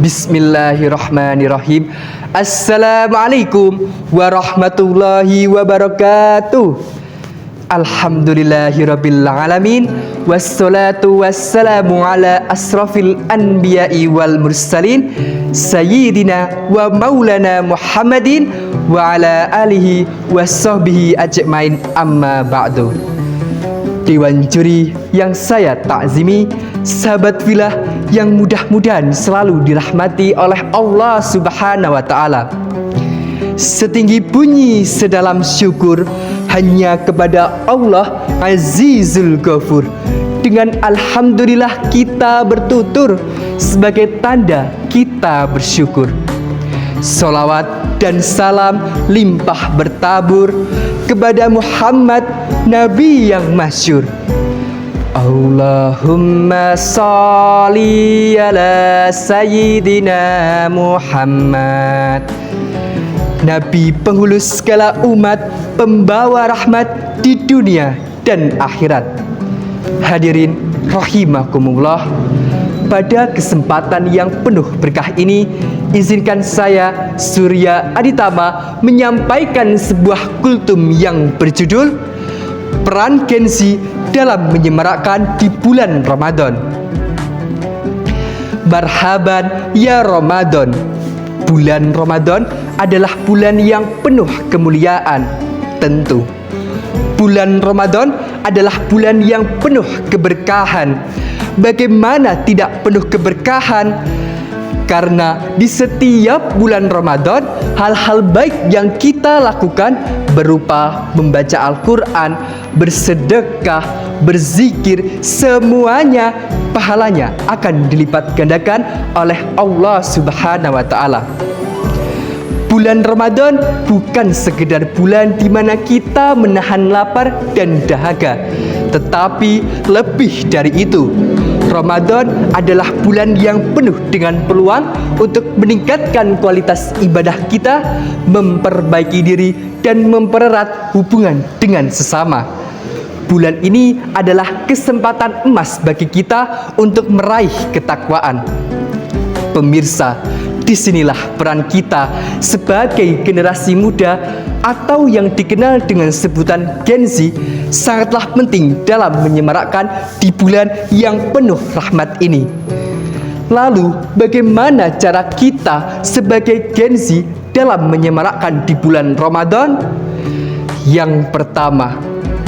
Bismillahirrahmanirrahim. Assalamualaikum warahmatullahi wabarakatuh. Alhamdulillahirabbil alamin. Wassalatu wassalamu ala asrafil anbiya'i wal mursalin sayyidina wa maulana Muhammadin wa ala alihi washabbihi ajmain, amma ba'du. Dewan juri yang saya takzimi, sahabat filah yang mudah-mudahan selalu dirahmati oleh Allah Subhanahu wa Ta'ala. Setinggi bunyi sedalam syukur hanya kepada Allah Azizul Ghafur. Dengan alhamdulillah kita bertutur sebagai tanda kita bersyukur. Salawat dan salam limpah bertabur kepada Muhammad, Nabi yang masyhur. Allahumma sholli ala sayyidina Muhammad, Nabi penghulu segala umat, pembawa rahmat di dunia dan akhirat. Hadirin rahimakumullah, pada kesempatan yang penuh berkah ini, izinkan saya, Surya Aditama, menyampaikan sebuah kultum yang berjudul Peran Gen Z dalam menyemarakkan di bulan Ramadan. Marhaban ya Ramadan. Bulan Ramadan adalah bulan yang penuh kemuliaan, tentu. Bulan Ramadan adalah bulan yang penuh keberkahan. Bagaimana tidak penuh keberkahan? Karena di setiap bulan Ramadan, hal-hal baik yang kita lakukan berupa membaca Al-Quran, bersedekah, berzikir, semuanya pahalanya akan dilipat gandakan oleh Allah Subhanahu wa Ta'ala. Bulan Ramadan bukan sekedar bulan di mana kita menahan lapar dan dahaga, tetapi lebih dari itu. Ramadan adalah bulan yang penuh dengan peluang untuk meningkatkan kualitas ibadah kita, memperbaiki diri, dan mempererat hubungan dengan sesama. Bulan ini adalah kesempatan emas bagi kita untuk meraih ketakwaan. Pemirsa, disinilah peran kita sebagai generasi muda atau yang dikenal dengan sebutan Gen Z sangatlah penting dalam menyemarakkan di bulan yang penuh rahmat ini. Lalu, bagaimana cara kita sebagai Gen Z dalam menyemarakkan di bulan Ramadan? Yang pertama,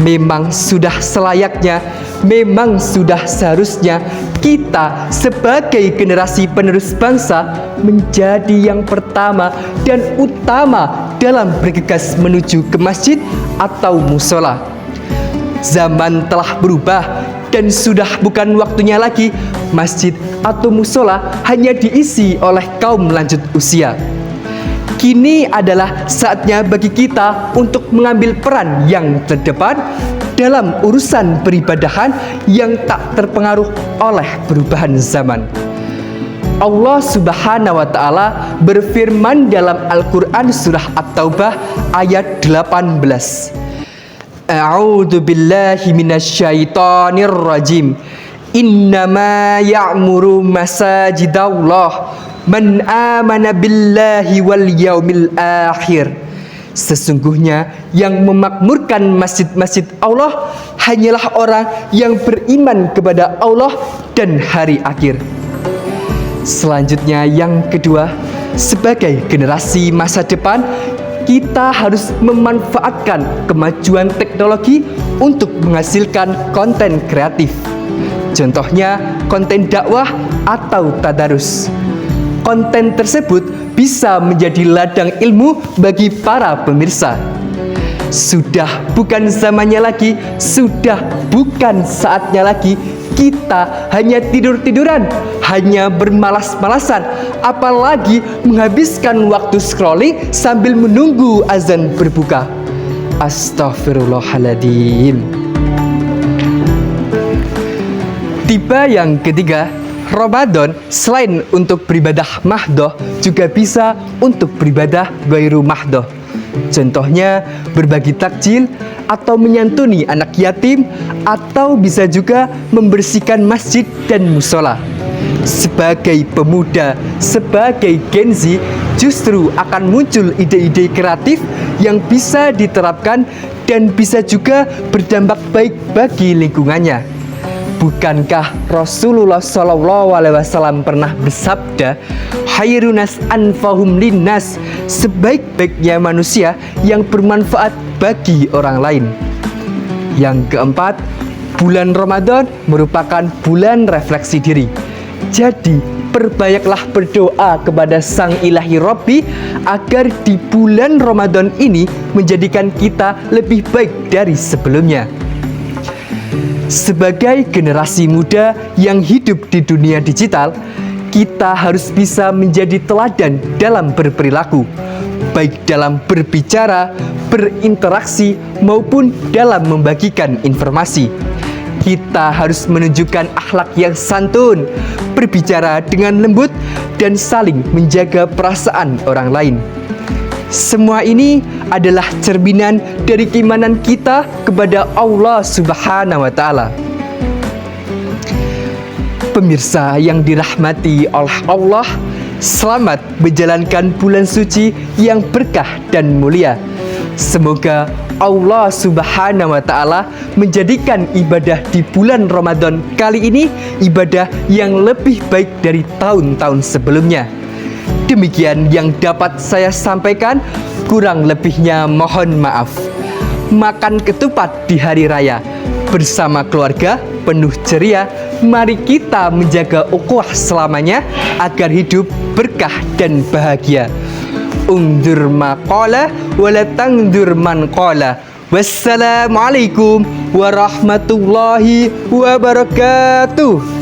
memang sudah selayaknya, memang sudah seharusnya kita sebagai generasi penerus bangsa menjadi yang pertama dan utama dalam bergegas menuju ke masjid atau musola. Zaman telah berubah dan sudah bukan waktunya lagi masjid atau musola hanya diisi oleh kaum lanjut usia. Kini adalah saatnya bagi kita untuk mengambil peran yang terdepan dalam urusan peribadahan yang tak terpengaruh oleh perubahan zaman. Allah Subhanahu wa Ta'ala berfirman dalam Al-Quran surah At-Taubah ayat 18. A'udzu billahi minasyaitonir rajim. Innama ya'muru masajidallah man amana billahi wal yaumil akhir. Sesungguhnya yang memakmurkan masjid-masjid Allah hanyalah orang yang beriman kepada Allah dan hari akhir. Selanjutnya yang kedua, sebagai generasi masa depan, kita harus memanfaatkan kemajuan teknologi untuk menghasilkan konten kreatif. Contohnya konten dakwah atau tadarus. Konten tersebut bisa menjadi ladang ilmu bagi para pemirsa. Sudah bukan zamannya lagi, sudah bukan saatnya lagi kita hanya tidur-tiduran, hanya bermalas-malasan, apalagi menghabiskan waktu scrolling sambil menunggu azan berbuka. Astaghfirullahaladzim. Tiba yang ketiga, Ramadan selain untuk beribadah mahdoh juga bisa untuk beribadah ghairu mahdoh. Contohnya berbagi takjil atau menyantuni anak yatim, atau bisa juga membersihkan masjid dan musola. Sebagai pemuda, sebagai Gen Z, justru akan muncul ide-ide kreatif yang bisa diterapkan dan bisa juga berdampak baik bagi lingkungannya. Bukankah Rasulullah SAW pernah bersabda, "Khairunas anfahum linnas," sebaik-baiknya manusia yang bermanfaat bagi orang lain. Yang keempat, bulan Ramadan merupakan bulan refleksi diri. Jadi, perbanyaklah berdoa kepada Sang Ilahi Robbi agar di bulan Ramadan ini menjadikan kita lebih baik dari sebelumnya. Sebagai generasi muda yang hidup di dunia digital, kita harus bisa menjadi teladan dalam berperilaku, baik dalam berbicara, berinteraksi, maupun dalam membagikan informasi. Kita harus menunjukkan akhlak yang santun, berbicara dengan lembut, dan saling menjaga perasaan orang lain. Semua ini adalah cerminan dari keimanan kita kepada Allah Subhanahu wa Ta'ala. Pemirsa yang dirahmati oleh Allah, selamat menjalankan bulan suci yang berkah dan mulia. Semoga Allah Subhanahu wa Ta'ala menjadikan ibadah di bulan Ramadan kali ini ibadah yang lebih baik dari tahun-tahun sebelumnya. Demikian yang dapat saya sampaikan, kurang lebihnya mohon maaf. Makan ketupat di hari raya bersama keluarga penuh ceria. Mari kita menjaga ukhuwah selamanya agar hidup berkah dan bahagia. Undur maqala wala tangdur man qala. Wassalamualaikum warahmatullahi wabarakatuh.